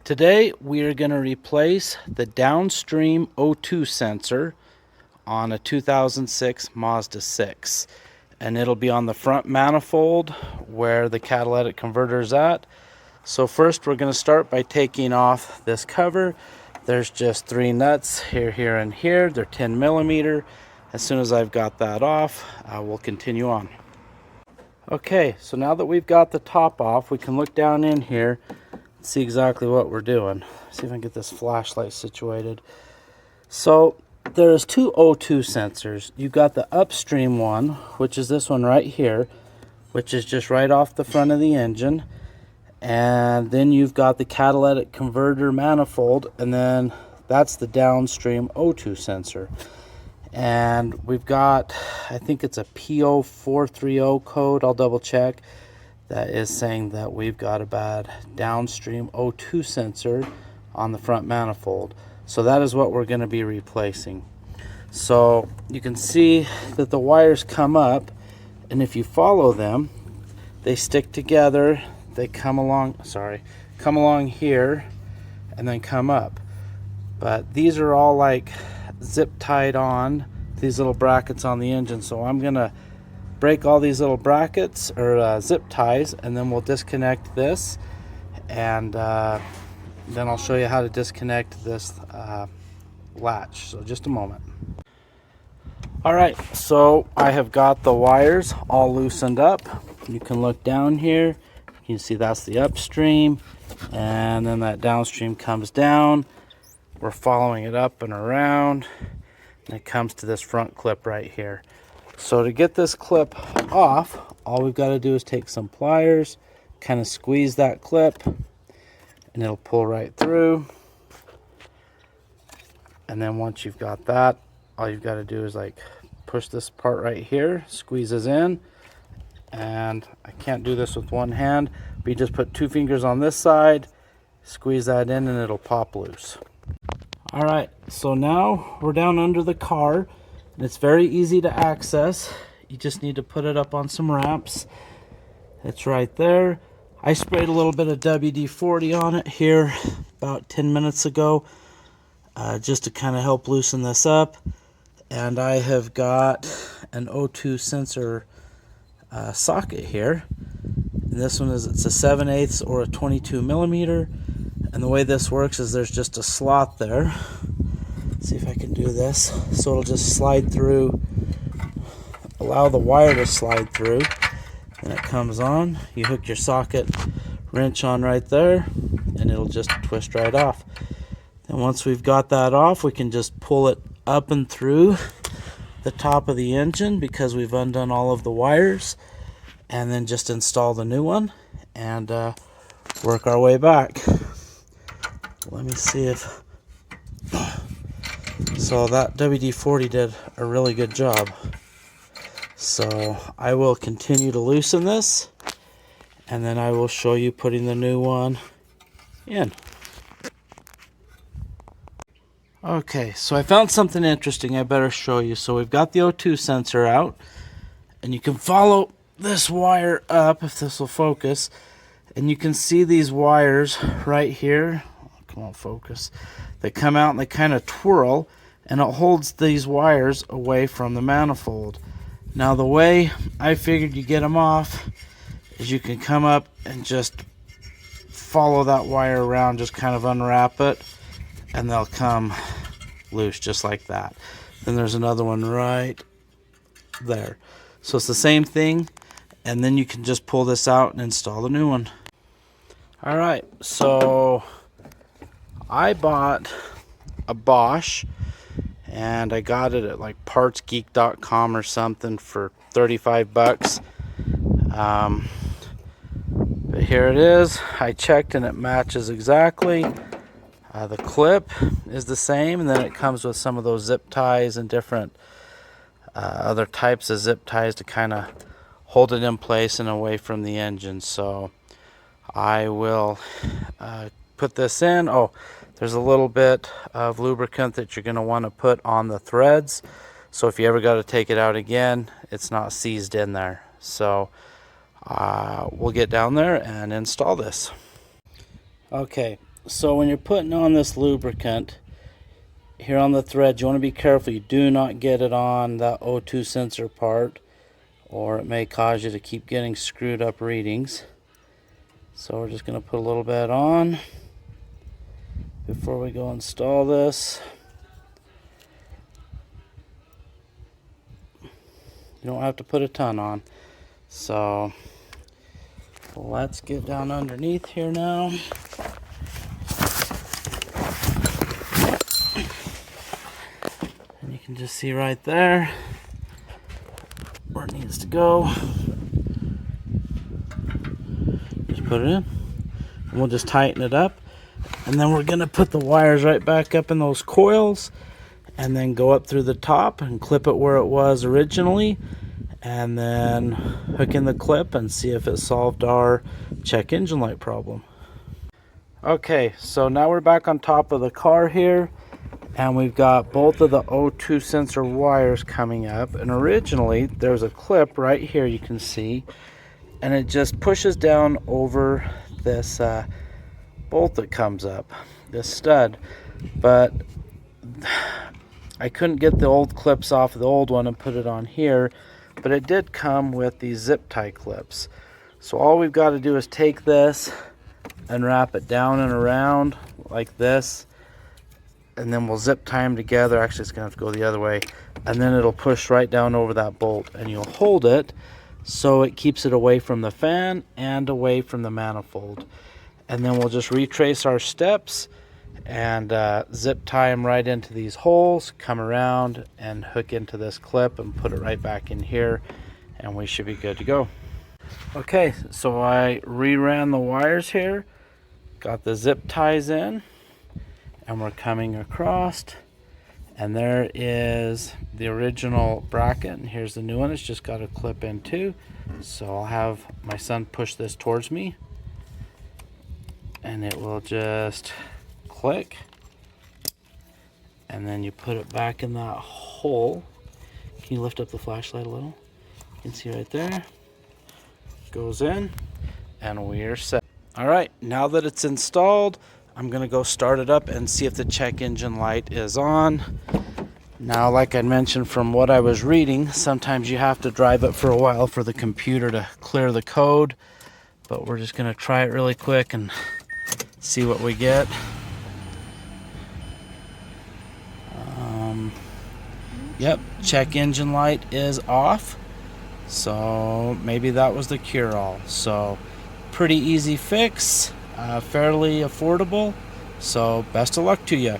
Today we are going to replace the downstream O2 sensor on a 2006 Mazda 6, and it'll be on the front manifold where the catalytic converter is at. So first we're going to start by taking off this cover. There's just 3 nuts here, here, and here. They're 10 millimeter. As soon as I've got that off, we'll continue on. Okay, so now that we've got the top off, we can look down in here and see exactly what we're doing. See if I can get this flashlight situated. So there's 2 O2 sensors. You've got the upstream one, which is this one right here, which is just right off the front of the engine. And then you've got the catalytic converter manifold, and then that's the downstream O2 sensor. And we've got, I think it's a P0430 code, I'll double check, that is saying that we've got a bad downstream O2 sensor on the front manifold. So that is what we're going to be replacing. So you can see that the wires come up, and if you follow them, they stick together. They come along here and then come up. But these are all like zip tied on, these little brackets on the engine. So I'm gonna break all these little brackets or zip ties, and then we'll disconnect this, and then I'll show you how to disconnect this latch. So just a moment. Alright, so I have got the wires all loosened up. You can look down here. You can see that's the upstream, and then that downstream comes down. We're following it up and around, and it comes to this front clip right here. So to get this clip off, all we've got to do is take some pliers, kind of squeeze that clip, and it'll pull right through. And then once you've got that, all you've got to do is like push this part right here, squeezes in. And I can't do this with one hand, but you just put 2 fingers on this side, squeeze that in, and it'll pop loose. Alright, so now we're down under the car, and it's very easy to access. You just need to put it up on some ramps. It's right there. I sprayed a little bit of WD-40 on it here about 10 minutes ago, just to kind of help loosen this up. And I have got an O2 sensor socket here, and this one is, it's a 7/8 or a 22 millimeter, and the way this works is there's just a slot there. Let's see if I can do this. So it'll just slide through, allow the wire to slide through, and it comes on. You hook your socket wrench on right there, and it'll just twist right off. And once we've got that off, we can just pull it up and through the top of the engine, because we've undone all of the wires, and then just install the new one and work our way back. Let me see if so that WD-40 did a really good job. So I will continue to loosen this, and then I will show you putting the new one in. Okay, so I found something interesting I better show you. So we've got the O2 sensor out, and you can follow this wire up, if this will focus, and you can see these wires right here. Come on, focus. They come out and they kind of twirl, and it holds these wires away from the manifold. Now the way I figured you get them off is you can come up and just follow that wire around, just kind of unwrap it, and they'll come loose just like that. Then there's another one right there. So it's the same thing, and then you can just pull this out and install the new one. Alright, so I bought a Bosch, and I got it at like partsgeek.com or something for 35 bucks. But here it is. I checked and it matches exactly. The clip is the same, and then it comes with some of those zip ties and different other types of zip ties to kind of hold it in place and away from the engine. So I will put this in. Oh, there's a little bit of lubricant that you're going to want to put on the threads, so if you ever got to take it out again, it's not seized in there. So we'll get down there and install this. Okay, So when you're putting on this lubricant here on the thread, you want to be careful you do not get it on that O2 sensor part, or it may cause you to keep getting screwed up readings. So we're just going to put a little bit on before we go install this. You don't have to put a ton on. So let's get down underneath here now. And you can just see right there where it needs to go. Just put it in. And we'll just tighten it up. And then we're going to put the wires right back up in those coils, and then go up through the top and clip it where it was originally, and then hook in the clip and see if it solved our check engine light problem. Okay, so now we're back on top of the car here, and we've got both of the O2 sensor wires coming up. And originally there's a clip right here you can see, and it just pushes down over this bolt that comes up, this stud. But I couldn't get the old clips off of the old one and put it on here, but it did come with these zip tie clips. So all we've got to do is take this and wrap it down and around like this, and then we'll zip tie them together. Actually, it's gonna have to go the other way, and then it'll push right down over that bolt, and you'll hold it so it keeps it away from the fan and away from the manifold. And then we'll just retrace our steps and zip tie them right into these holes, come around and hook into this clip and put it right back in here, and we should be good to go. Okay, so I reran the wires here, got the zip ties in, and we're coming across, and there is the original bracket, and here's the new one. It's just got a clip in too. So I'll have my son push this towards me, and it will just click, and then you put it back in that hole. Can you lift up the flashlight a little? You can see right there. Goes in, and we're set. All right, now that it's installed, I'm gonna go start it up and see if the check engine light is on. Now, like I mentioned from what I was reading, sometimes you have to drive it for a while for the computer to clear the code, but we're just gonna try it really quick and see what we get. Yep, check engine light is off. So maybe that was the cure-all. So pretty easy fix, fairly affordable. So best of luck to you.